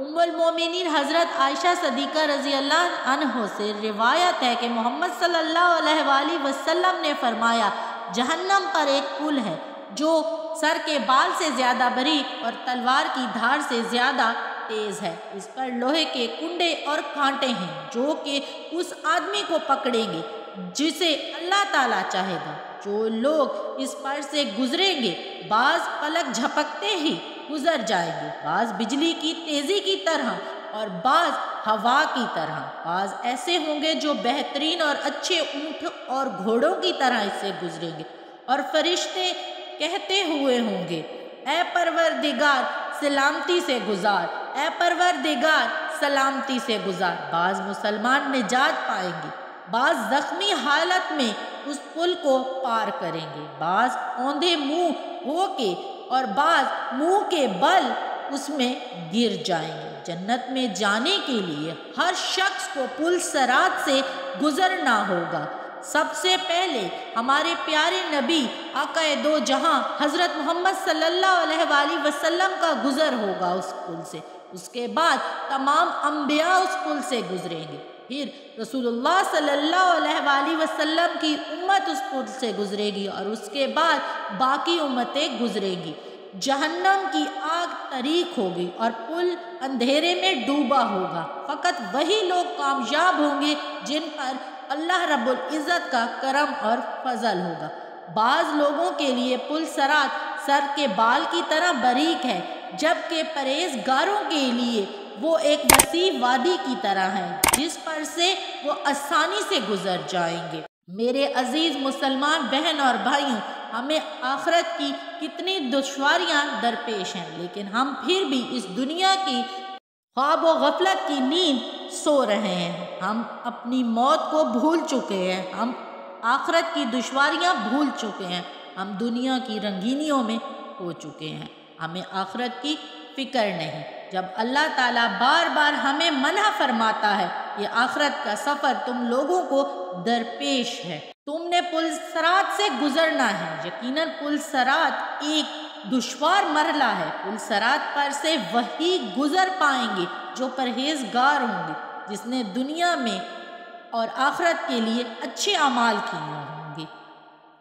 المومنین حضرت عائشہ صدیقہ رضی اللہ عنہ سے روایت ہے کہ محمد صلی اللہ علیہ وآلہ وسلم نے فرمایا، جہنم پر ایک پل ہے جو سر کے بال سے زیادہ باریک اور تلوار کی دھار سے زیادہ تیز ہے۔ اس پر لوہے کے کنڈے اور کانٹے ہیں جو کہ اس آدمی کو پکڑیں گے جسے اللہ تعالیٰ چاہے گا۔ جو لوگ اس پر سے گزریں گے بعض پلک جھپکتے ہی گزر جائیں گے، بعض بجلی کی تیزی کی طرح اور بعض ہوا کی طرح۔ بعض ایسے ہوں گے جو بہترین اور اچھے اونٹ اور گھوڑوں کی طرح اس سے گزریں گے، اور فرشتے کہتے ہوئے ہوں گے، اے پروردگار سلامتی سے گزار، اے پروردگار سلامتی سے گزار۔ بعض مسلمان نجات پائیں گے، بعض زخمی حالت میں اس پل کو پار کریں گے، بعض اوندھے منہ ہو کے اور بعض منہ کے بل اس میں گر جائیں گے۔ جنت میں جانے کے لیے ہر شخص کو پل صراط سے گزرنا ہوگا۔ سب سے پہلے ہمارے پیارے نبی آقا دو جہاں حضرت محمد صلی اللہ علیہ وآلہ وسلم کا گزر ہوگا اس پل سے، اس کے بعد تمام انبیاء اس پل سے گزریں گے، پھر رسول اللہ صلی اللہ علیہ وآلہ وسلم کی امت اس پل سے گزرے گی، اور اس کے بعد باقی امتیں گزریں گی۔ جہنم کی آگ طریق ہوگی اور پل اندھیرے میں ڈوبا ہوگا۔ فقط وہی لوگ کامیاب ہوں گے جن پر اللہ رب العزت کا کرم اور فضل ہوگا۔ بعض لوگوں کے لیے پل صراط سر کے بال کی طرح باریک ہے، جبکہ پرہیزگاروں کے لیے وہ ایک وسیع وادی کی طرح ہے جس پر سے وہ آسانی سے گزر جائیں گے۔ میرے عزیز مسلمان بہن اور بھائیوں، ہمیں آخرت کی کتنی دشواریاں درپیش ہیں، لیکن ہم پھر بھی اس دنیا کی خواب و غفلت کی نیند سو رہے ہیں۔ ہم اپنی موت کو بھول چکے ہیں، ہم آخرت کی دشواریاں بھول چکے ہیں، ہم دنیا کی رنگینیوں میں ہو چکے ہیں، ہمیں آخرت کی فکر نہیں۔ جب اللہ تعالیٰ بار بار ہمیں منع فرماتا ہے کہ آخرت کا سفر تم لوگوں کو درپیش ہے، تم نے پل صراط سے گزرنا ہے۔ یقیناً پل صراط ایک دشوار مرحلہ ہے۔ پل صراط پر سے وہی گزر پائیں گے جو پرہیزگار ہوں گے، جس نے دنیا میں اور آخرت کے لیے اچھے اعمال کیے ہوں گے۔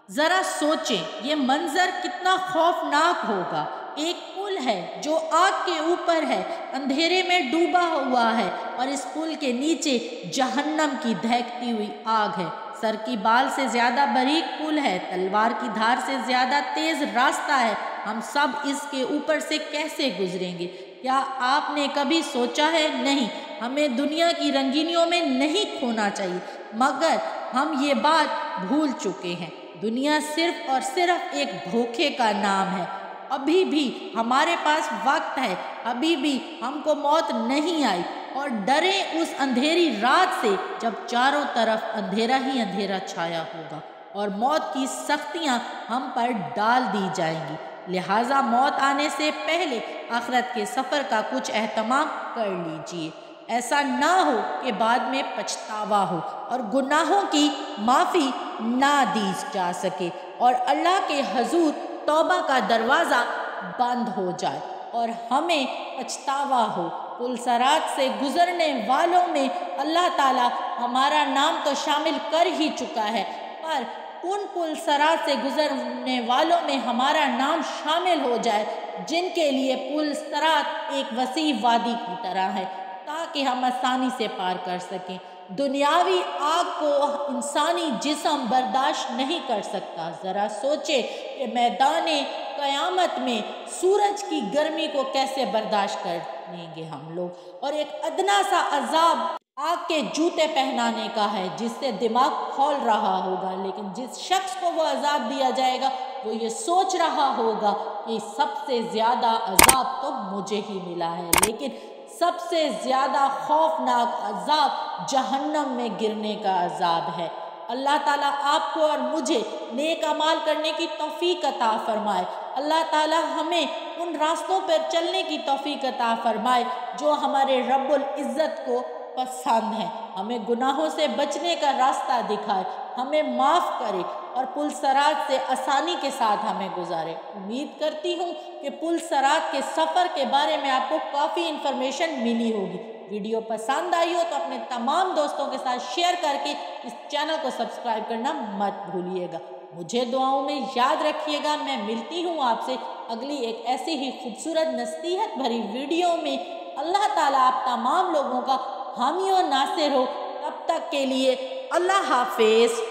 ذرا سوچیں یہ منظر کتنا خوفناک ہوگا۔ ایک پل ہے جو آگ کے اوپر ہے، اندھیرے میں ڈوبا ہوا ہے، اور اس پل کے نیچے جہنم کی دہکتی ہوئی آگ ہے۔ سر کی بال سے زیادہ باریک پل ہے، تلوار کی دھار سے زیادہ تیز راستہ ہے۔ ہم سب اس کے اوپر سے کیسے گزریں گے؟ کیا آپ نے کبھی سوچا ہے؟ نہیں، ہمیں دنیا کی رنگینیوں میں نہیں کھونا چاہیے، مگر ہم یہ بات بھول چکے ہیں۔ دنیا صرف اور صرف ایک دھوکے کا نام ہے۔ ابھی بھی ہمارے پاس وقت ہے، ابھی بھی ہم کو موت نہیں آئی، اور ڈریں اس اندھیری رات سے جب چاروں طرف اندھیرا ہی اندھیرا چھایا ہوگا اور موت کی سختیاں ہم پر ڈال دی جائیں گی۔ لہٰذا موت آنے سے پہلے آخرت کے سفر کا کچھ اہتمام کر لیجئے، ایسا نہ ہو کہ بعد میں پچھتاوا ہو اور گناہوں کی معافی نہ دی جا سکے، اور اللہ کے حضور توبہ کا دروازہ بند ہو جائے اور ہمیں پچھتاوا ہو۔ پل صراط سے گزرنے والوں میں اللہ تعالیٰ ہمارا نام تو شامل کر ہی چکا ہے، پر ان پل صراط سے گزرنے والوں میں ہمارا نام شامل ہو جائے جن کے لیے پل صراط ایک وسیع وادی کی طرح ہے، تاکہ ہم آسانی سے پار کر سکیں۔ دنیاوی آگ کو انسانی جسم برداشت نہیں کر سکتا۔ ذرا سوچے کہ میدان قیامت میں سورج کی گرمی کو کیسے برداشت کریں گے ہم لوگ، اور ایک ادنا سا عذاب آگ کے جوتے پہنانے کا ہے جس سے دماغ کھول رہا ہوگا، لیکن جس شخص کو وہ عذاب دیا جائے گا وہ یہ سوچ رہا ہوگا کہ سب سے زیادہ عذاب تو مجھے ہی ملا ہے، لیکن سب سے زیادہ خوفناک عذاب جہنم میں گرنے کا عذاب ہے۔ اللہ تعالیٰ آپ کو اور مجھے نیک اعمال کرنے کی توفیق عطا فرمائے۔ اللہ تعالیٰ ہمیں ان راستوں پر چلنے کی توفیق عطا فرمائے جو ہمارے رب العزت کو پسند ہے، ہمیں گناہوں سے بچنے کا راستہ دکھائے، ہمیں معاف کرے اور پل صراط سے آسانی کے ساتھ ہمیں گزارے۔ امید کرتی ہوں کہ پل صراط کے سفر کے بارے میں آپ کو کافی انفارمیشن ملی ہوگی۔ ویڈیو پسند آئی ہو تو اپنے تمام دوستوں کے ساتھ شیئر کر کے اس چینل کو سبسکرائب کرنا مت بھولیے گا۔ مجھے دعاؤں میں یاد رکھیے گا۔ میں ملتی ہوں آپ سے اگلی ایک ایسی ہی خوبصورت نصیحت بھری ویڈیو میں۔ اللہ تعالیٰ آپ تمام لوگوں کا حامی و ناصر ہو۔ تب تک کے لیے اللہ حافظ۔